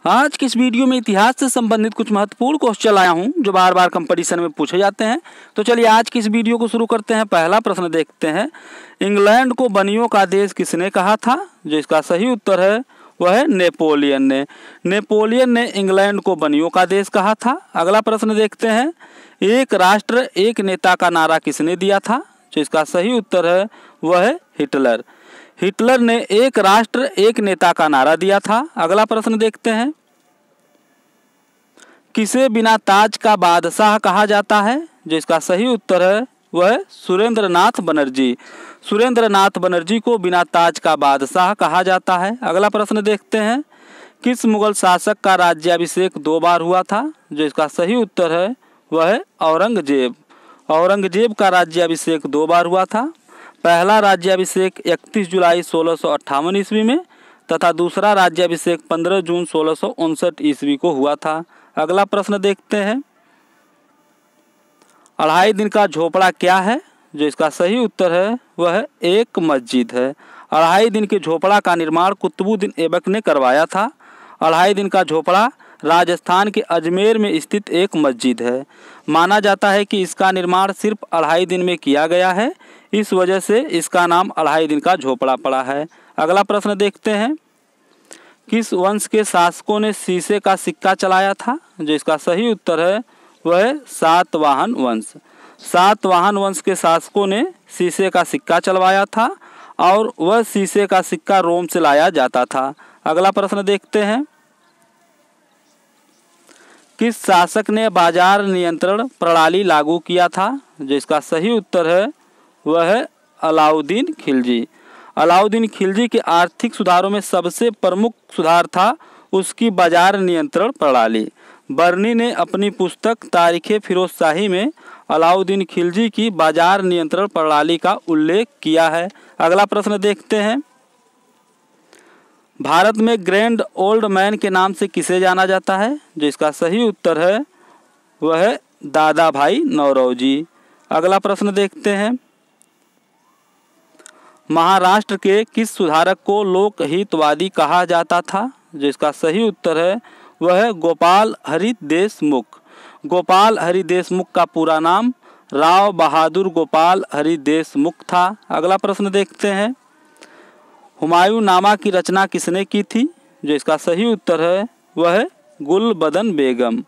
आज की इस वीडियो में इतिहास से संबंधित कुछ महत्वपूर्ण क्वेश्चन लाया हूं जो बार बार कंपटीशन में पूछे जाते हैं। तो चलिए आज की इस वीडियो को शुरू करते हैं। पहला प्रश्न देखते हैं, इंग्लैंड को बनियों का देश किसने कहा था? जो इसका सही उत्तर है वह है नेपोलियन ने। नेपोलियन ने इंग्लैंड को बनियों का देश कहा था। अगला प्रश्न देखते हैं, एक राष्ट्र एक नेता का नारा किसने दिया था? जो इसका सही उत्तर है वह है हिटलर। हिटलर ने एक राष्ट्र एक नेता का नारा दिया था। अगला प्रश्न देखते हैं, किसे बिना ताज का बादशाह कहा जाता है? जो इसका सही उत्तर है वह सुरेंद्रनाथ बनर्जी। सुरेंद्रनाथ बनर्जी को बिना ताज का बादशाह कहा जाता है। अगला प्रश्न देखते हैं, किस मुगल शासक का राज्याभिषेक 2 बार हुआ था? जो इसका सही उत्तर है वह है औरंगजेब। औरंगजेब का राज्याभिषेक 2 बार हुआ था। पहला राज्याभिषेक 31 जुलाई 1658 ईस्वी में तथा दूसरा राज्याभिषेक 15 जून 1659 ईस्वी को हुआ था। अगला प्रश्न देखते हैं, 2.5 दिन का झोपड़ा क्या है? जो इसका सही उत्तर है वह एक मस्जिद है। 2.5 दिन के झोपड़ा का निर्माण कुतुबुद्दीन ऐबक ने करवाया था। 2.5 दिन का झोपड़ा राजस्थान के अजमेर में स्थित एक मस्जिद है। माना जाता है कि इसका निर्माण सिर्फ 2.5 दिन में किया गया है, इस वजह से इसका नाम 2.5 दिन का झोपड़ा पड़ा है। अगला प्रश्न देखते हैं, किस वंश के शासकों ने शीशे का सिक्का चलाया था? जो इसका सही उत्तर है वह सातवाहन वंश। सातवाहन वंश के शासकों ने शीशे का सिक्का चलवाया था और वह शीशे का सिक्का रोम से लाया जाता था। अगला प्रश्न देखते हैं, किस शासक ने बाजार नियंत्रण प्रणाली लागू किया था? जो इसका सही उत्तर है वह है अलाउद्दीन खिलजी। अलाउद्दीन खिलजी के आर्थिक सुधारों में सबसे प्रमुख सुधार था उसकी बाजार नियंत्रण प्रणाली। बर्नी ने अपनी पुस्तक तारीख़े फिरोजशाही में अलाउद्दीन खिलजी की बाजार नियंत्रण प्रणाली का उल्लेख किया है। अगला प्रश्न देखते हैं, भारत में ग्रैंड ओल्ड मैन के नाम से किसे जाना जाता है? जो इसका सही उत्तर है वह है दादा भाई नौरोजी। अगला प्रश्न देखते हैं, महाराष्ट्र के किस सुधारक को लोकहितवादी कहा जाता था? जो इसका सही उत्तर है वह है गोपाल हरि देशमुख। गोपाल हरि देशमुख का पूरा नाम राव बहादुर गोपाल हरि देशमुख था। अगला प्रश्न देखते हैं, हुमायूं नामा की रचना किसने की थी? जो इसका सही उत्तर है वह है गुलबदन बेगम।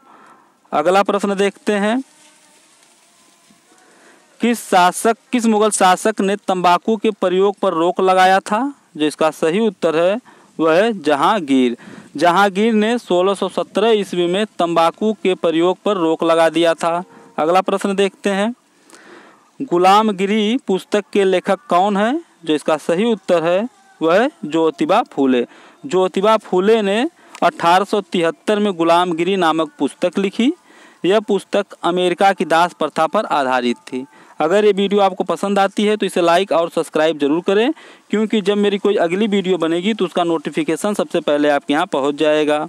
अगला प्रश्न देखते हैं, किस मुगल शासक ने तंबाकू के प्रयोग पर रोक लगाया था? जो इसका सही उत्तर है वह है जहांगीर। जहांगीर ने 1617 ईस्वी में तंबाकू के प्रयोग पर रोक लगा दिया था। अगला प्रश्न देखते हैं, गुलामगिरी पुस्तक के लेखक कौन है? जो इसका सही उत्तर है वह ज्योतिबा फूले। ज्योतिबा फूले ने 1873 में गुलामगिरी नामक पुस्तक लिखी। यह पुस्तक अमेरिका की दास प्रथा पर आधारित थी। अगर ये वीडियो आपको पसंद आती है तो इसे लाइक और सब्सक्राइब जरूर करें, क्योंकि जब मेरी कोई अगली वीडियो बनेगी तो उसका नोटिफिकेशन सबसे पहले आपके यहाँ पहुँच जाएगा।